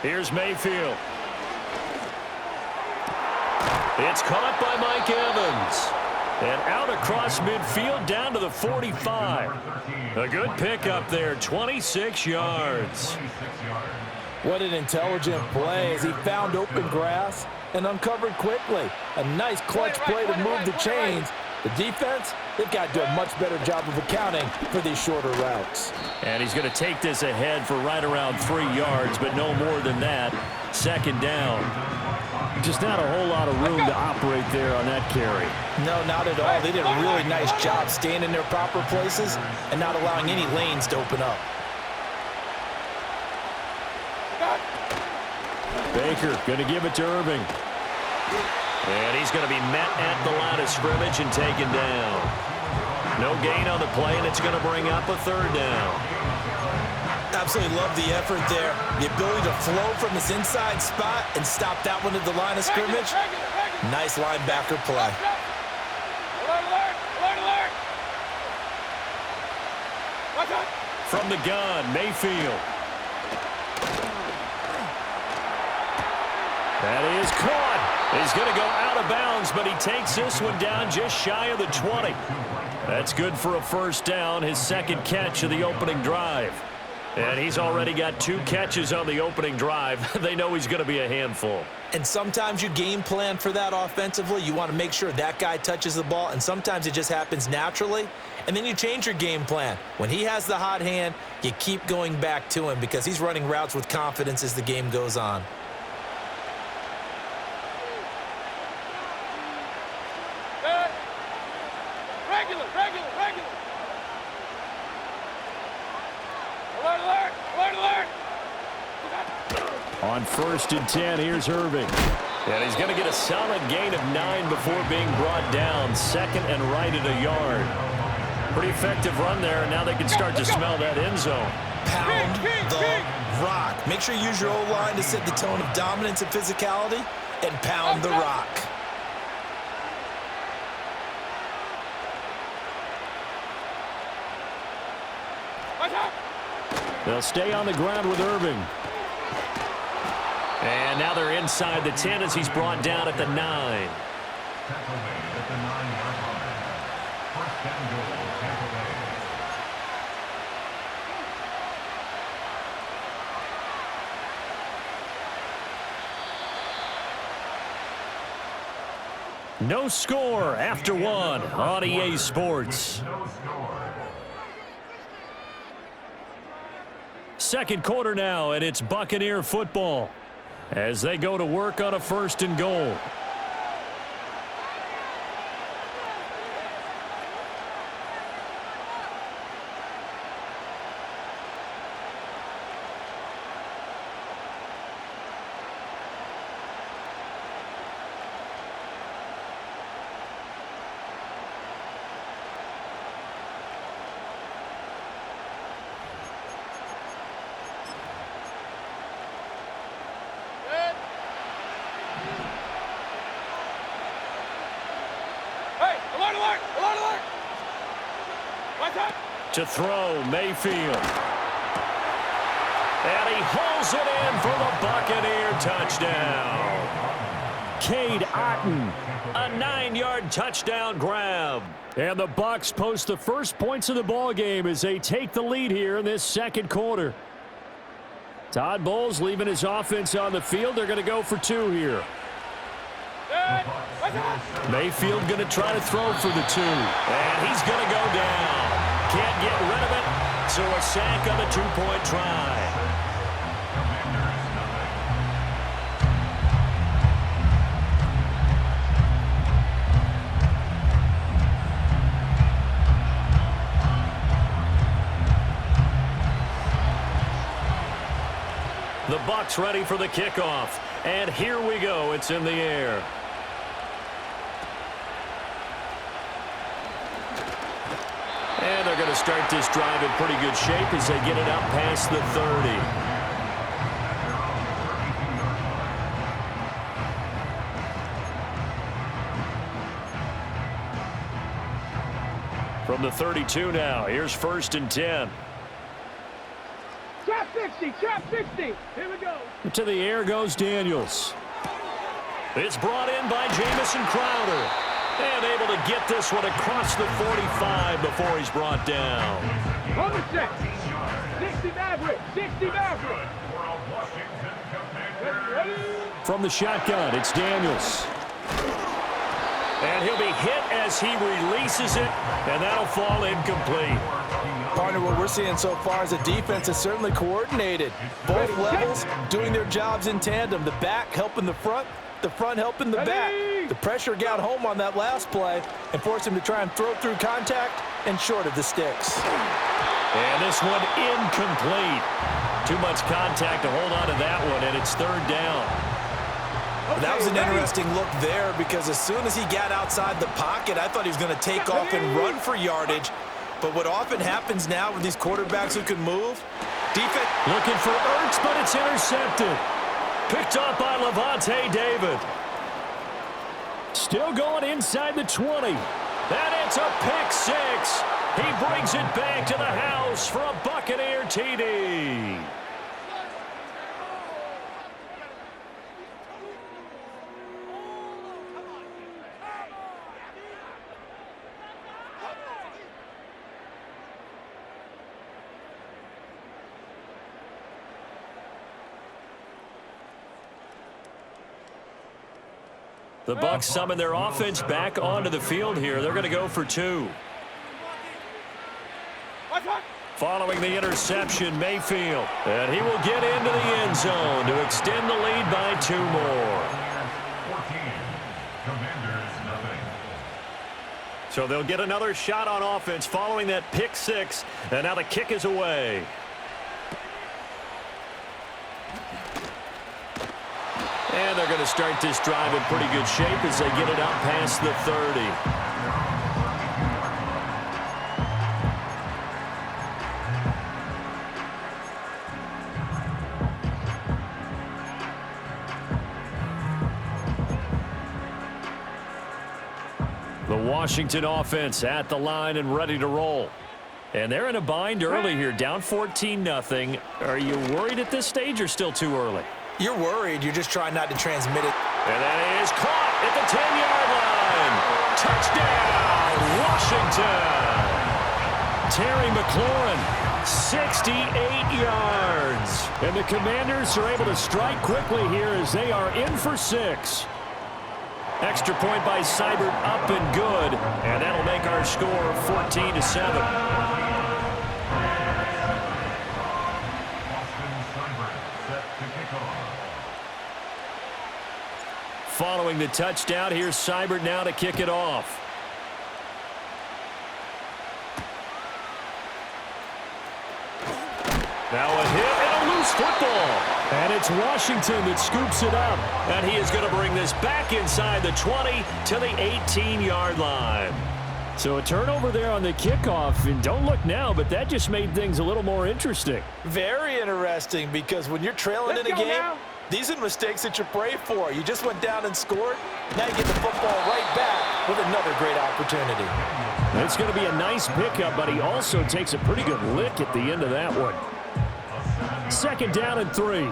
Here's Mayfield. It's caught by Mike Evans. And out across midfield down to the 45. A good pickup there, 26 yards. What an intelligent play as he found open grass and uncovered quickly. A nice clutch play to move the chains. The defense, they've got to do a much better job of accounting for these shorter routes. And he's going to take this ahead for right around 3 yards, but no more than that. Second down. Just not a whole lot of room to operate there on that carry. No, not at all. They did a really nice job staying in their proper places and not allowing any lanes to open up. Baker going to give it to Irving. And he's going to be met at the line of scrimmage and taken down. No gain on the play, and it's going to bring up a third down. Absolutely love the effort there. The ability to flow from his inside spot and stop that one at the line of scrimmage. Nice linebacker play. From the gun, Mayfield. That is caught. He's going to go out of bounds, but he takes this one down just shy of the 20. That's good for a first down, his second catch of the opening drive. And he's already got 2 catches on the opening drive. They know he's going to be a handful. And sometimes you game plan for that offensively. You want to make sure that guy touches the ball, and sometimes it just happens naturally. And then you change your game plan. When he has the hot hand, you keep going back to him because he's running routes with confidence as the game goes on. On 1st and 10, here's Irving. And he's going to get a solid gain of 9 before being brought down. Second and right at a yard. Pretty effective run there, and now they can start to smell that end zone. Pound the rock. Make sure you use your O-line to set the tone of dominance and physicality, and pound the rock. They'll stay on the ground with Irving. And now they're inside the 10 as he's brought down at the 9. No score after 1 on EA Sports. Second quarter now, and it's Buccaneer football as they go to work on a 1st and goal. To throw, Mayfield. And he hauls it in for the Buccaneer touchdown. Cade Otton, a 9-yard touchdown grab. And the Bucs post the first points of the ball game as they take the lead here in this second quarter. Todd Bowles leaving his offense on the field. They're going to go for 2 here. Mayfield going to try to throw for the 2. And he's going to go down. Can't get rid of it, so a sack on the 2-point try. The Bucs ready for the kickoff, and here we go. It's in the air. And they're going to start this drive in pretty good shape as they get it out past the 30. From the 32 now, here's 1st and 10. Trap 60, trap 60. Here we go. To the air goes Daniels. It's brought in by Jamison Crowder. And able to get this one across the 45 before he's brought down. On the set. 60 Maverick, 60 Maverick. Ready? From the shotgun, it's Daniels. And he'll be hit as he releases it, and that'll fall incomplete. Partner, what we're seeing so far is the defense is certainly coordinated. Both levels doing their jobs in tandem. The back helping the front helping the back. The pressure got home on that last play and forced him to try and throw through contact and short of the sticks. And this one incomplete. Too much contact to hold on to that one, and it's third down. That was an interesting look there because as soon as he got outside the pocket, I thought he was going to take off and run for yardage. But what often happens now with these quarterbacks who can move, defense looking for Ertz, but it's intercepted. Picked up by Levante David. Still going inside the 20. And it's a pick six. He brings it back to the house for a Buccaneer TD. The Bucs summon their offense back onto the field here. They're going to go for two. Following the interception, Mayfield. And he will get into the end zone to extend the lead by two more. So they'll get another shot on offense following that pick six. And now the kick is away. And they're going to start this drive in pretty good shape as they get it out past the 30. The Washington offense at the line and ready to roll. And they're in a bind early here, down 14-0. Are you worried at this stage or still too early? You're worried. You're just trying not to transmit it. And that is caught at the 10-yard line. Touchdown, Washington. Terry McLaurin, 68 yards. And the Commanders are able to strike quickly here as they are in for six. Extra point by Seibert, up and good. And that'll make our score 14-7. Following the touchdown, here's Seibert now to kick it off. Now a hit and a loose football. And it's Washington that scoops it up. And he is going to bring this back inside the 20 to the 18-yard line. So a turnover there on the kickoff. And don't look now, but that just made things a little more interesting. Very interesting because when you're trailing in a game, these are mistakes that you pray for. You just went down and scored. Now you get the football right back with another great opportunity. It's going to be a nice pickup, but he also takes a pretty good lick at the end of that one. Second down and 3.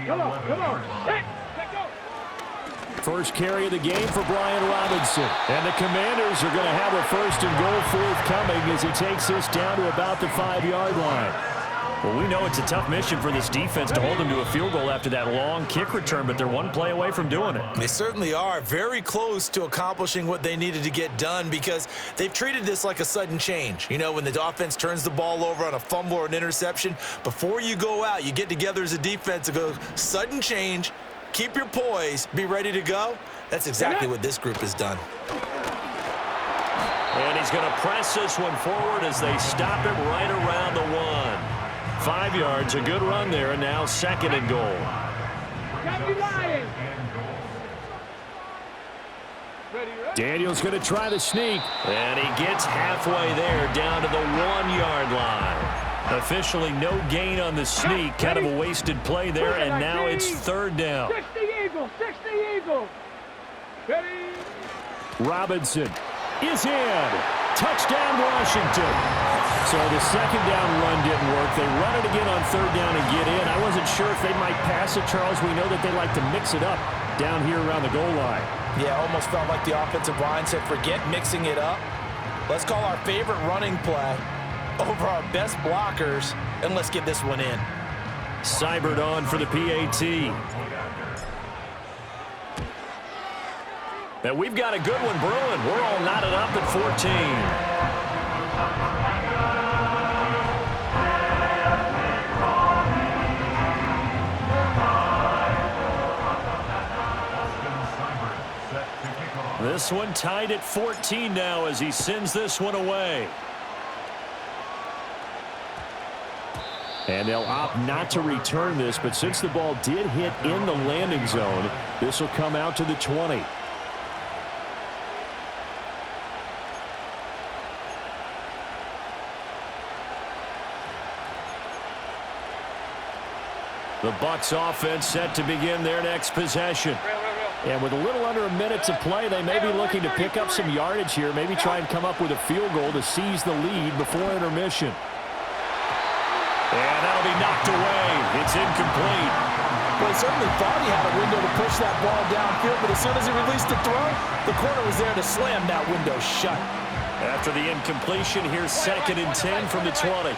Come on. Hey, let go. First carry of the game for Brian Robinson. And the Commanders are going to have a first and goal forthcoming as he takes this down to about the 5-yard line. Well, we know it's a tough mission for this defense to hold them to a field goal after that long kick return, but they're one play away from doing it. They certainly are very close to accomplishing what they needed to get done because they've treated this like a sudden change. You know, when the offense turns the ball over on a fumble or an interception, before you go out, you get together as a defense to go sudden change, keep your poise, be ready to go. That's exactly what this group has done. And he's going to press this one forward as they stop him right around the 1. 5 yards, a good run there, and now second and goal. Daniel's going to try the sneak, and he gets halfway there down to the 1-yard line. Officially no gain on the sneak, kind of a wasted play there, and now it's third down. 60 Eagle. Ready. Robinson is in. Touchdown, Washington. So the second down run didn't work. They run it again on third down and get in. I wasn't sure if they might pass it, Charles. We know that they like to mix it up down here around the goal line. Yeah, almost felt like the offensive line said, forget mixing it up. Let's call our favorite running play over our best blockers, and let's get this one in. Seibert on for the PAT. And we've got a good one brewing. We're all knotted up at 14. This one tied at 14 now as he sends this one away. And they'll opt not to return this, but since the ball did hit in the landing zone, this will come out to the 20. The Bucs offense set to begin their next possession. And with a little under a minute to play, they may be looking to pick up some yardage here, maybe try and come up with a field goal to seize the lead before intermission. And that'll be knocked away. It's incomplete. Well, he certainly thought he had a window to push that ball downfield, but as soon as he released the throw, the corner was there to slam that window shut. After the incompletion, here's 2nd and 10 from the 20.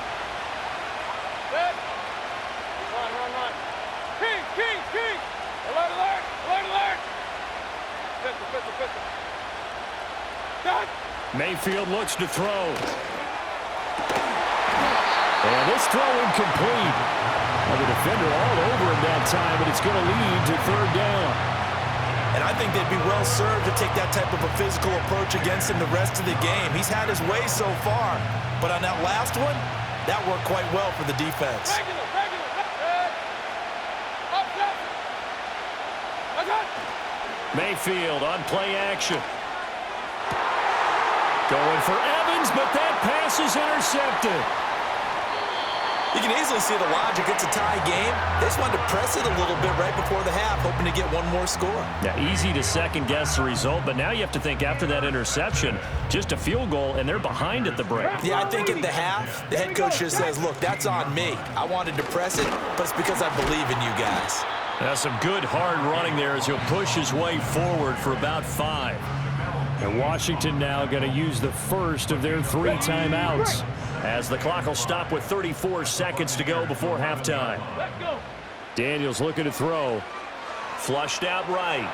Mayfield looks to throw. And this throw incomplete. Well, the defender all over him that time, but it's going to lead to third down. And I think they'd be well served to take that type of a physical approach against him the rest of the game. He's had his way so far, but on that last one, that worked quite well for the defense. Mayfield on play action. Going for Evans, but that pass is intercepted. You can easily see the logic. It's a tie game. They just wanted to press it a little bit right before the half, hoping to get one more score. Yeah, easy to second-guess the result, but now you have to think after that interception, just a field goal, and they're behind at the break. Yeah, I think at the half, the head coach just says, look, that's on me. I wanted to press it, but it's because I believe in you guys. That's some good, hard running there as he'll push his way forward for about 5. And Washington now going to use the first of their 3 timeouts as the clock will stop with 34 seconds to go before halftime. Daniels looking to throw. Flushed out right.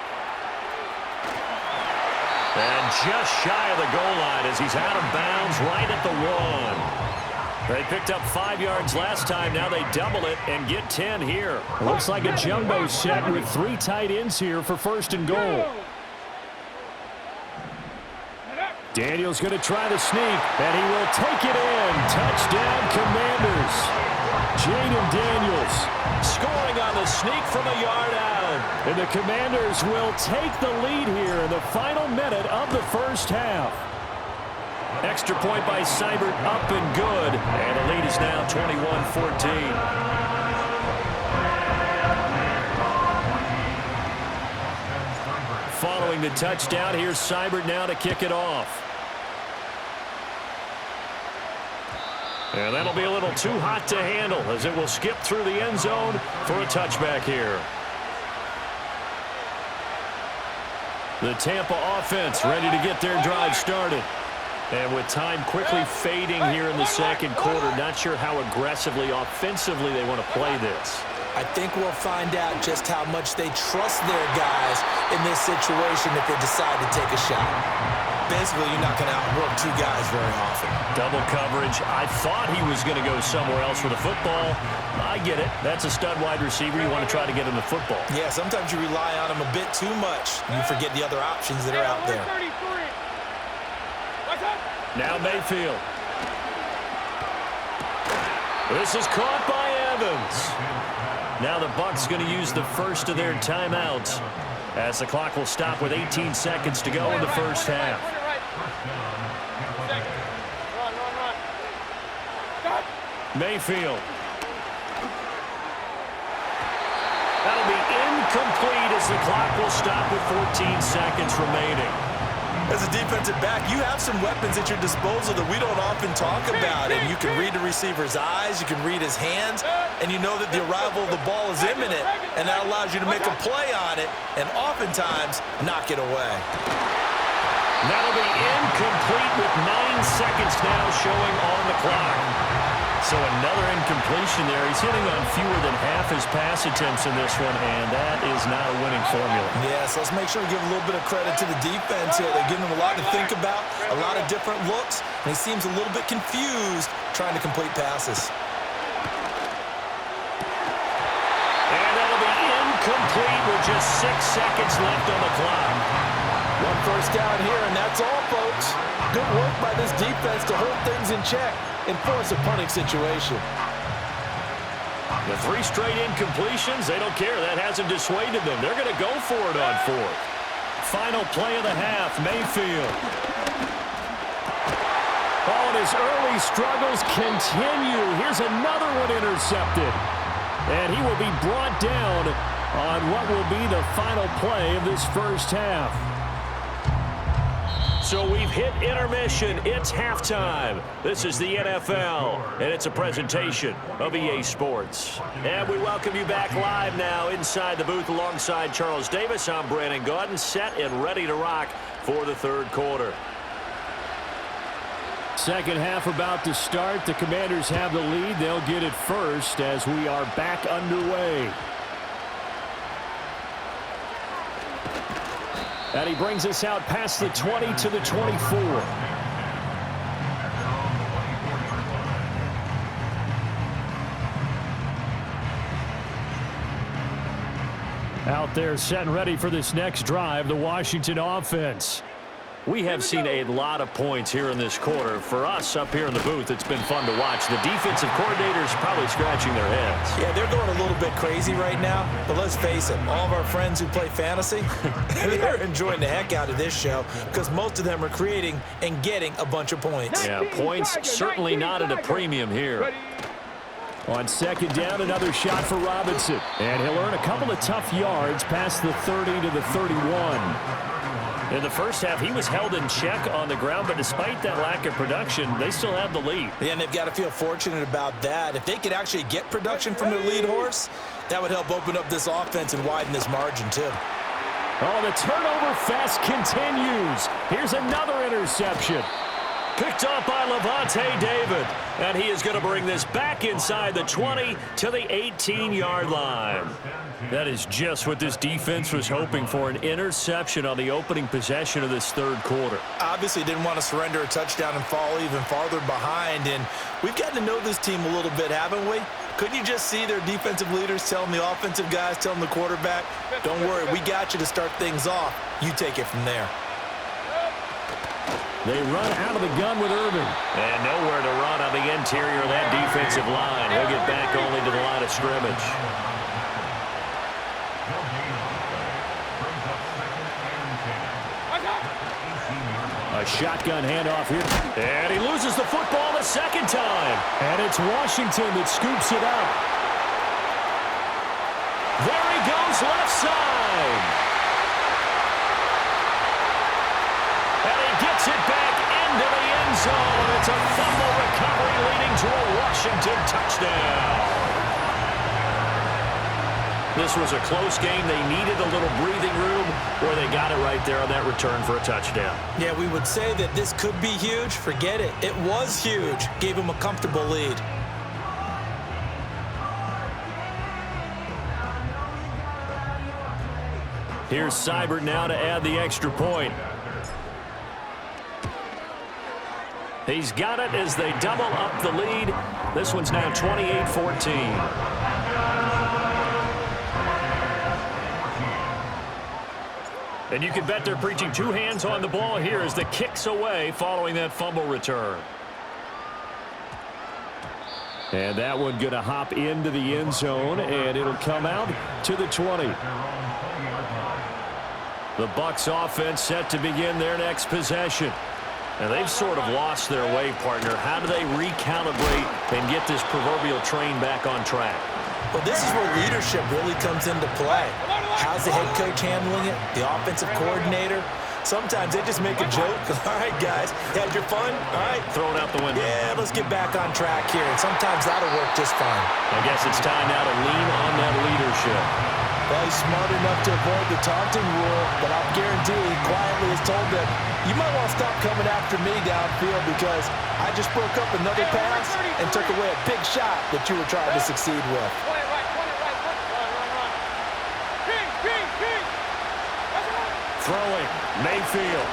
And just shy of the goal line as he's out of bounds right at the 1. They picked up 5 yards last time. Now they double it and get 10 here. It looks like a jumbo set with 3 tight ends here for 1st and goal. Daniels going to try the sneak, and he will take it in. Touchdown, Commanders. Jaden Daniels scoring on the sneak from a yard out. And the Commanders will take the lead here in the final minute of the first half. Extra point by Seibert, up and good. And the lead is now 21-14. Following the touchdown, here's Seibert now to kick it off. And that'll be a little too hot to handle as it will skip through the end zone for a touchback here. The Tampa offense ready to get their drive started. And with time quickly fading here in the second quarter, not sure how aggressively, offensively they want to play this. I think we'll find out just how much they trust their guys in this situation if they decide to take a shot. Basically, you're not going to outwork 2 guys very often. Double coverage. I thought he was going to go somewhere else with the football. I get it. That's a stud wide receiver. You want to try to get him the football. Yeah, sometimes you rely on him a bit too much. You forget the other options that are out there. Now Mayfield. This is caught by Evans. Now the Bucs going to use the first of their timeouts as the clock will stop with 18 seconds to go in the first half. Mayfield. That'll be incomplete as the clock will stop with 14 seconds remaining. As a defensive back, you have some weapons at your disposal that we don't often talk about. And you can read the receiver's eyes, you can read his hands, and you know that the arrival of the ball is imminent, and that allows you to make a play on it and oftentimes knock it away. That'll be incomplete with 9 seconds now showing on the clock. So another incompletion there. He's hitting on fewer than half his pass attempts in this one, and that is not a winning formula. Yes, let's make sure we give a little bit of credit to the defense here. They're giving him a lot to think about, a lot of different looks, and he seems a little bit confused trying to complete passes. And that'll be incomplete with just 6 seconds left on the clock. One first down here, and that's all, folks. Good work by this defense to hold things in check and force a punting situation. The 3 straight incompletions, they don't care. That hasn't dissuaded them. They're going to go for it on 4th. Final play of the half, Mayfield. Oh, and his early struggles continue. Here's another one intercepted. And he will be brought down on what will be the final play of this first half. So we've hit intermission. It's halftime. This is the NFL, and it's a presentation of EA Sports. And we welcome you back live now inside the booth alongside Charles Davis. I'm Brandon Gaudin, set and ready to rock for the third quarter. Second half about to start. The Commanders have the lead. They'll get it first as we are back underway. And he brings us out past the 20 to the 24. Out there set and ready for this next drive, the Washington offense. We have seen a lot of points here in this quarter. For us up here in the booth, it's been fun to watch. The defensive coordinators probably scratching their heads. Yeah, they're going a little bit crazy right now, but let's face it, all of our friends who play fantasy, they're enjoying the heck out of this show because most of them are creating and getting a bunch of points. Yeah, points certainly not at a premium here. On second down, another shot for Robinson. And he'll earn a couple of tough yards past the 30 to the 31. In the first half, he was held in check on the ground, but despite that lack of production, they still have the lead. Yeah, and they've got to feel fortunate about that. If they could actually get production from their lead horse, that would help open up this offense and widen this margin, too. Oh, the turnover fest continues. Here's another interception. Picked off by Lavonte David. And he is going to bring this back inside the 20 to the 18-yard line. That is just what this defense was hoping for, an interception on the opening possession of this third quarter. Obviously didn't want to surrender a touchdown and fall even farther behind. And we've gotten to know this team a little bit, haven't we? Couldn't you just see their defensive leaders telling the offensive guys, telling the quarterback, don't worry, we got you to start things off. You take it from there. They run out of the gun with Irvin. And nowhere to run on the interior of that defensive line. He'll get back only to the line of scrimmage. A shotgun handoff here. And he loses the football the second time. And it's Washington that scoops it up. There he goes, left side. Gets it back into the end zone. It's a fumble recovery leading to a Washington touchdown. This was a close game. They needed a little breathing room where they got it right there on that return for a touchdown. Yeah, we would say that this could be huge. Forget it. It was huge. Gave him a comfortable lead. Here's Seibert now to add the extra point. He's got it as they double up the lead. This one's now 28-14. And you can bet they're preaching two hands on the ball here as the kick's away following that fumble return. And that one going to hop into the end zone, and it'll come out to the 20. The Bucs offense set to begin their next possession. And they've sort of lost their way, partner. How do they recalibrate and get this proverbial train back on track? Well, this is where leadership really comes into play. How's the head coach handling it? The offensive coordinator? Sometimes they just make a joke. All right, guys, had your fun? All right. Throw it out the window. Yeah, let's get back on track here. And sometimes that'll work just fine. I guess it's time now to lean on that leadership. Well, he's smart enough to avoid the taunting rule, but I'll guarantee he quietly has told them, you might want to stop coming after me downfield because I just broke up another pass and took away a big shot that you were trying to succeed with. Throwing, Mayfield.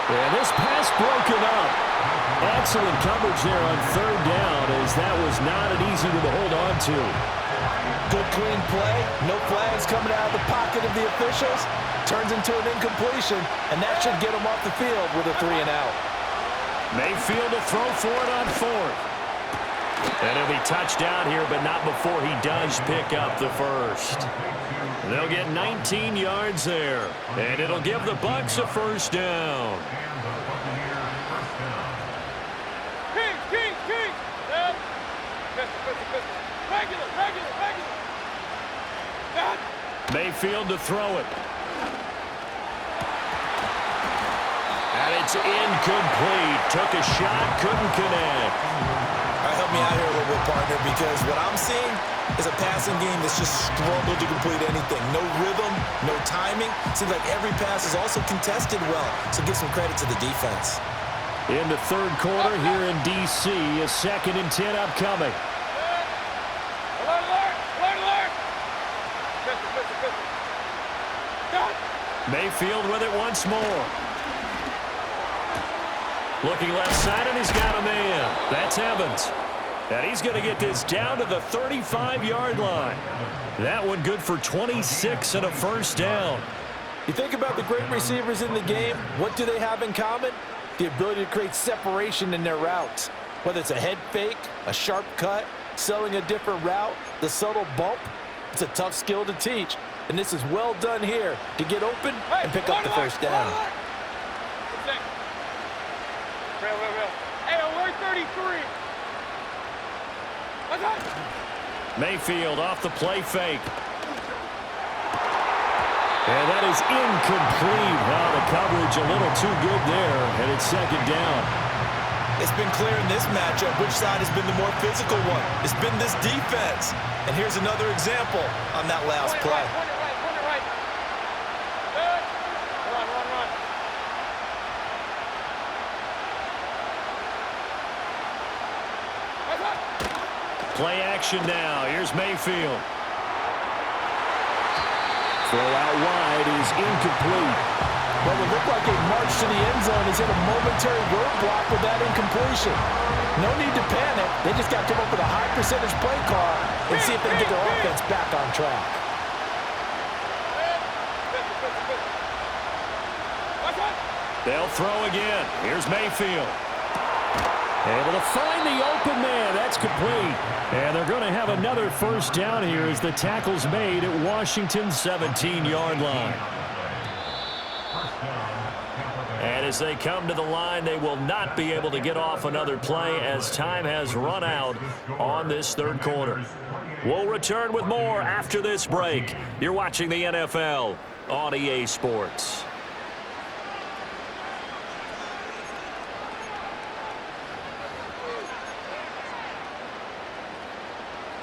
And this pass broken up. Excellent coverage there on third down, as that was not an easy one to hold on to. Good clean play, no flags coming out of the pocket of the officials. Turns into an incompletion, and that should get him off the field with a 3-and-out. Mayfield to throw for it on fourth. And he'll be touched down here, but not before he does pick up the first. They'll get 19 yards there, and it'll give the Bucs a first down. Mayfield to throw it. And it's incomplete. Took a shot, couldn't connect. All right, help me out here a little bit, partner, because what I'm seeing is a passing game that's just struggled to complete anything. No rhythm, no timing. Seems like every pass is also contested well, so give some credit to the defense. In the third quarter here in D.C., a 2nd and 10 upcoming. Mayfield with it once more. Looking left side, and he's got a man. That's Evans. And he's going to get this down to the 35-yard line. That one good for 26 and a first down. You think about the great receivers in the game, what do they have in common? The ability to create separation in their routes. Whether it's a head fake, a sharp cut, selling a different route, the subtle bump, it's a tough skill to teach. And this is well done here to get open and pick up the first down. Hey, alert 33. Mayfield off the play fake. And that is incomplete. Now the coverage a little too good there, and it's 2nd down. It's been clear in this matchup which side has been the more physical one. It's been this defense. And here's another example on that last play. Play action now. Here's Mayfield. Throw out wide is incomplete. Well, it looked like a march to the end zone has hit a momentary roadblock with that incompletion. No need to panic. They just got to come up with a high percentage play call and see if they can get their offense back on track. They'll throw again. Here's Mayfield. Able to find the open man. That's complete. And they're going to have another first down here as the tackle's made at Washington's 17-yard line. And as they come to the line, they will not be able to get off another play as time has run out on this third quarter. We'll return with more after this break. You're watching the NFL on EA Sports.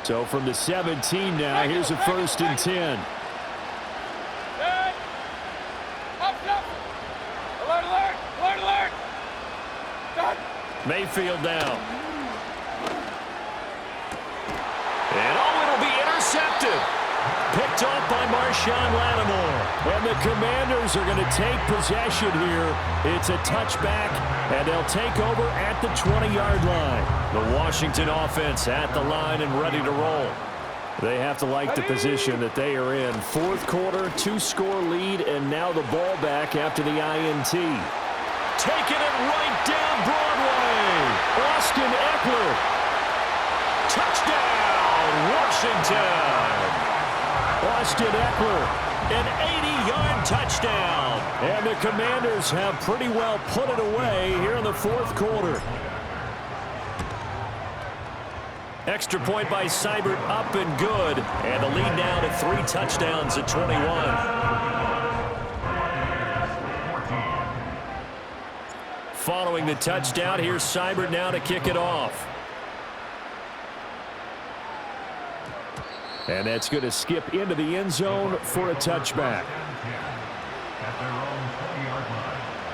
So from the 17 now, here's a 1st and 10. Mayfield down. And it'll be intercepted. Picked off by Marshawn Lattimore. And the Commanders are going to take possession here. It's a touchback, and they'll take over at the 20-yard line. The Washington offense at the line and ready to roll. They have to like the position that they are in. Fourth quarter, 2-score lead, and now the ball back after the INT. Taking it right down Broadway. Austin Eckler. Touchdown, Washington. Austin Eckler, an 80-yard touchdown. And the Commanders have pretty well put it away here in the fourth quarter. Extra point by Seibert, up and good. And the lead now to 3 touchdowns at 21. Following the touchdown, here's Seibert now to kick it off. And that's going to skip into the end zone for a touchback.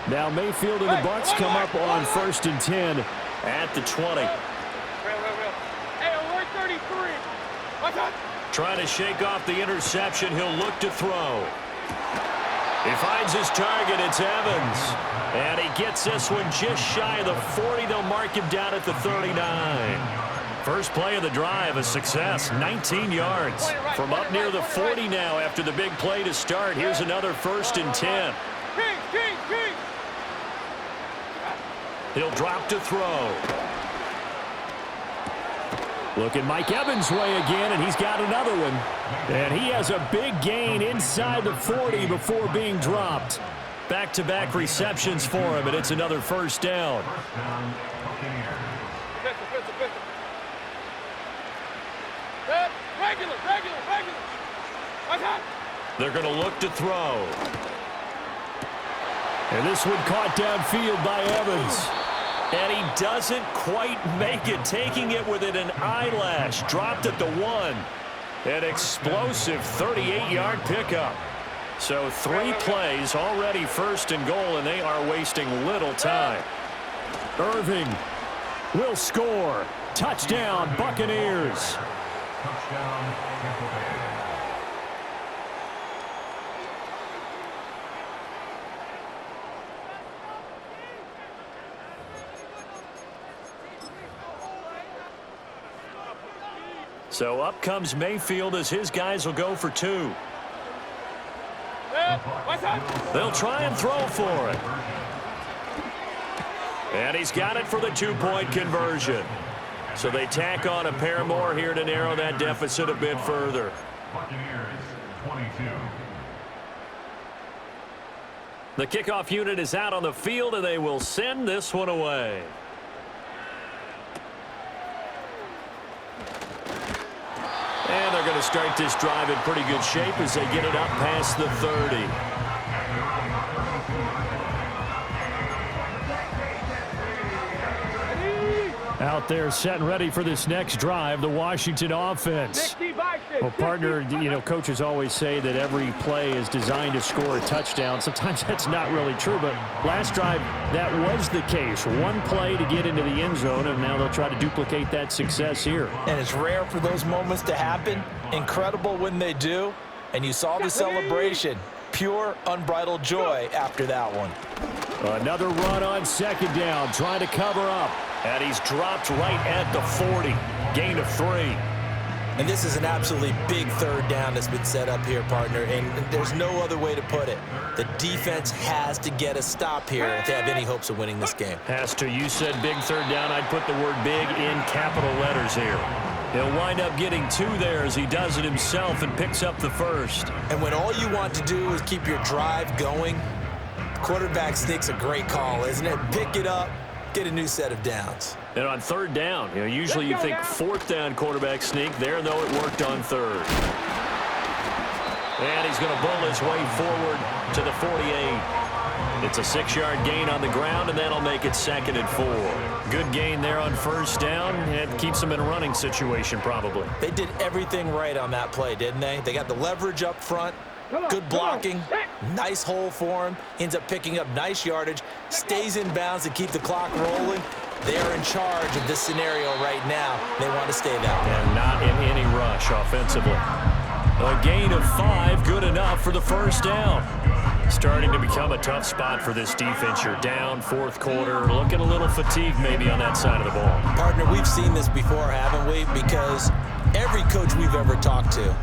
Now Mayfield and the Bucs come up on 1st and 10 at the 20. Hey, alert 33. Trying to shake off the interception. He'll look to throw. He finds his target. It's Evans. And he gets this one just shy of the 40. They'll mark him down at the 39. First play of the drive, a success, 19 yards. From up near the 40 now after the big play to start. Here's another 1st and 10. He'll drop to throw. Looking Mike Evans' way again, and he's got another one. And he has a big gain inside the 40 before being dropped. Back-to-back receptions for him, and it's another 1st down. They're going to look to throw. And this one caught downfield by Evans. And he doesn't quite make it, taking it within an eyelash. Dropped at the 1. An explosive 38-yard pickup. So 3 plays, already 1st and goal, and they are wasting little time. Irving will score. Touchdown, Buccaneers. Touchdown, Tampa Bay. So up comes Mayfield as his guys will go for 2. They'll try and throw for it. And he's got it for the 2-point conversion. So they tack on a pair more here to narrow that deficit a bit further. Buccaneers 22. The kickoff unit is out on the field, and they will send this one away. And they're going to start this drive in pretty good shape as they get it up past the 30. Out there set and ready for this next drive, the Washington offense. Well, partner, you know, coaches always say that every play is designed to score a touchdown. Sometimes that's not really true, but last drive, that was the case. One play to get into the end zone, and now they'll try to duplicate that success here. And it's rare for those moments to happen. Incredible when they do. And you saw the celebration. Pure, unbridled joy after that one. Another run on 2nd down, trying to cover up. And he's dropped right at the 40. Gain of 3. And this is an absolutely big 3rd down that's been set up here, partner, and there's no other way to put it. The defense has to get a stop here if they have any hopes of winning this game. Has to. You said big 3rd down. I'd put the word big in capital letters here. He'll wind up getting 2 there as he does it himself and picks up the 1st. And when all you want to do is keep your drive going, quarterback sneak's a great call, isn't it? Pick it up. Get a new set of downs. And on 3rd down, you know, usually you think 4th down quarterback sneak. There, though, it worked on 3rd. And he's going to bull his way forward to the 48. It's a 6-yard gain on the ground, and that'll make it 2nd and 4. Good gain there on 1st down, and keeps them in a running situation probably. They did everything right on that play, didn't they? They got the leverage up front. Good blocking, nice hole for him, ends up picking up nice yardage, stays in bounds to keep the clock rolling. They're in charge of this scenario right now. They want to stay that way. And not in any rush offensively. A gain of 5, good enough for the 1st down. Starting to become a tough spot for this defense. You're down 4th quarter, looking a little fatigued maybe on that side of the ball. Partner, we've seen this before, haven't we? Because every coach we've ever talked to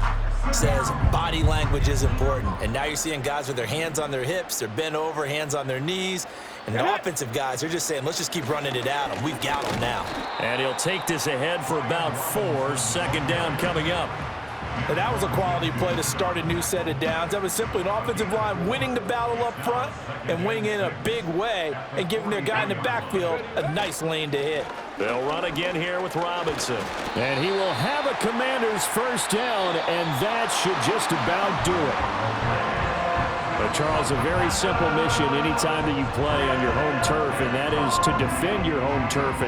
says body language is important. And now you're seeing guys with their hands on their hips, they're bent over, hands on their knees. And the offensive guys, they're just saying, let's just keep running it at them. We've got them now. And he'll take this ahead for about 4. 2nd down coming up. And that was a quality play to start a new set of downs. That was simply an offensive line winning the battle up front and winning in a big way and giving their guy in the backfield a nice lane to hit. They'll run again here with Robinson. And he will have a Commanders first down, and that should just about do it. But, Charles, a very simple mission anytime that you play on your home turf, and that is to defend your home turf.